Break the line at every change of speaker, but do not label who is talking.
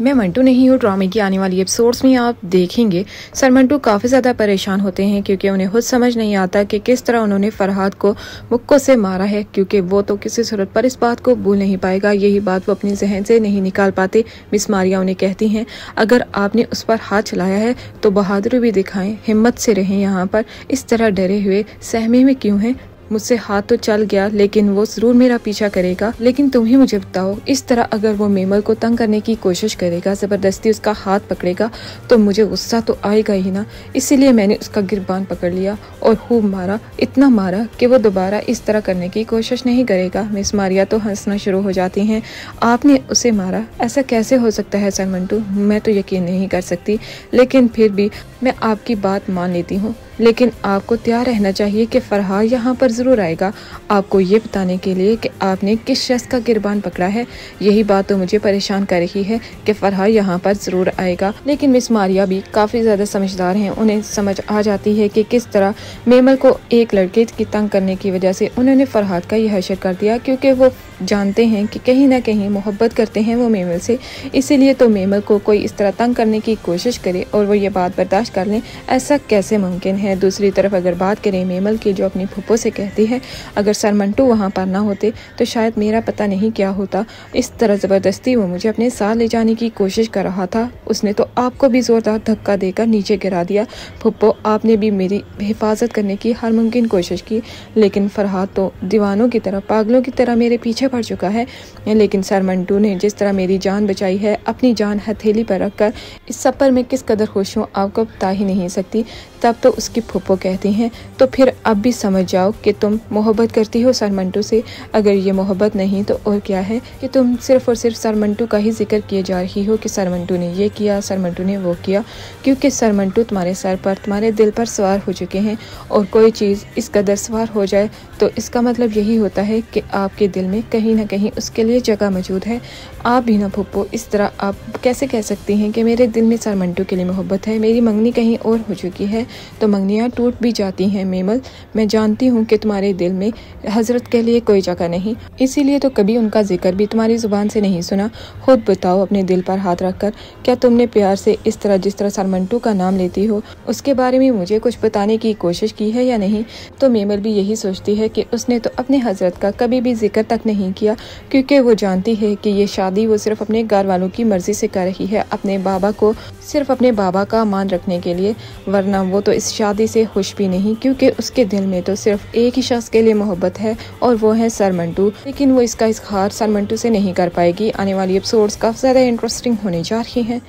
मैं मंटू नहीं हूँ। ड्रामे की आने वाली एपिसोड्स में आप देखेंगे सर मंटू काफ़ी ज़्यादा परेशान होते हैं क्योंकि उन्हें खुद समझ नहीं आता कि किस तरह उन्होंने फरहाद को मुक्कों से मारा है, क्योंकि वो तो किसी सूरत पर इस बात को भूल नहीं पाएगा। यही बात वो अपनी जहन से नहीं निकाल पाते। मिस मारिया उन्हें कहती हैं, अगर आपने उस पर हाथ चलाया है तो बहादुरी भी दिखाएं, हिम्मत से रहें। यहाँ पर इस तरह डरे हुए सहमे में क्यों हैं? मुझसे हाथ तो चल गया लेकिन वो जरूर मेरा पीछा करेगा। लेकिन तुम ही मुझे बताओ, इस तरह अगर वो मेमल को तंग करने की कोशिश करेगा, जबरदस्ती उसका हाथ पकड़ेगा, तो मुझे गुस्सा तो आएगा ही ना। इसीलिए मैंने उसका गिरबान पकड़ लिया और खूब मारा, इतना मारा कि वो दोबारा इस तरह करने की कोशिश नहीं करेगा। मिस मारिया तो हंसना शुरू हो जाती हैं। आपने उसे मारा, ऐसा कैसे हो सकता है सर मंटू? मैं तो यकीन नहीं कर सकती, लेकिन फिर भी मैं आपकी बात मान लेती हूँ। लेकिन आपको तैयार रहना चाहिए कि फरहाद यहाँ पर ज़रूर आएगा, आपको ये बताने के लिए कि आपने किस शख्स का गिरबान पकड़ा है। यही बात तो मुझे परेशान कर रही है कि फरहाद यहाँ पर ज़रूर आएगा। लेकिन मिस मारिया भी काफ़ी ज़्यादा समझदार हैं, उन्हें समझ आ जाती है कि किस तरह मेमल को एक लड़के की तंग करने की वजह से उन्होंने फरहाद का यह हशर कर दिया, क्योंकि वो जानते हैं कि कहीं ना कहीं मोहब्बत करते हैं वो मेमल से। इसीलिए तो मेमल को कोई इस तरह तंग करने की कोशिश करे और वो ये बात बर्दाश्त कर लें, ऐसा कैसे मुमकिन है? दूसरी तरफ अगर बात करें मेमल की, जो अपनी फूफो से कहती है, अगर सर मंटू वहाँ पर ना होते तो शायद मेरा पता नहीं क्या होता। इस तरह ज़बरदस्ती वो मुझे अपने साथ ले जाने की कोशिश कर रहा था। उसने तो आपको भी ज़ोरदार धक्का देकर नीचे गिरा दिया। फूफो, आपने भी मेरी हिफाजत करने की हर मुमकिन कोशिश की, लेकिन फरहाद तो दीवानों की तरह, पागलों की तरह मेरे पीछे पड़ चुका है। लेकिन सर मंटू ने जिस तरह मेरी जान बचाई है, अपनी जान हथेली पर रखकर, इस सब पर मैं किस कदर खुश हूँ आपको बता ही नहीं सकती। तब तो उसकी फूफो कहती हैं, तो फिर अब भी समझ जाओ कि तुम मोहब्बत करती हो सर मंटू से। अगर ये मोहब्बत नहीं तो और क्या है कि तुम सिर्फ और सिर्फ सर मंटू का ही जिक्र किए जा रही हो कि सर मंटू ने ये किया, सर मंटू ने वो किया, क्योंकि सर मंटू तुम्हारे सर पर, तुम्हारे दिल पर सवार हो चुके हैं। और कोई चीज़ इस कदर सवार हो जाए तो इसका मतलब यही होता है कि आपके दिल में कहीं ना कहीं उसके लिए जगह मौजूद है। आप भी ना फूफो, इस तरह आप कैसे कह सकती हैं कि मेरे दिल में सर मंटू के लिए मोहब्बत है? मेरी मंगनी कहीं और हो चुकी है तो मंगनियाँ टूट भी जाती हैं मेमल। मैं जानती हूँ कि तुम्हारे दिल में हजरत के लिए कोई जगह नहीं, इसीलिए तो कभी उनका जिक्र भी तुम्हारी जुबान से नहीं सुना। खुद बताओ, अपने दिल पर हाथ रखकर, क्या तुमने प्यार से इस तरह, जिस तरह सर मंटू का नाम लेती हो, उसके बारे में मुझे कुछ बताने की कोशिश की है या नहीं? तो मेमल भी यही सोचती है कि उसने तो अपने हजरत का कभी भी जिक्र तक नहीं किया, क्योंकि वो जानती है कि ये शादी वो सिर्फ अपने घर वालों की मर्जी से कर रही है, अपने बाबा को, सिर्फ अपने बाबा का मान रखने के लिए। वरना वो तो इस शादी से खुश भी नहीं, क्योंकि उसके दिल में तो सिर्फ एक ही शख्स के लिए मोहब्बत है और वो है सर मंटू। लेकिन वो इसका इजहार सर मंटू से नहीं कर पाएगी। आने वाली एपिसोड्स काफी ज़्यादा इंटरेस्टिंग होने जा रही हैं।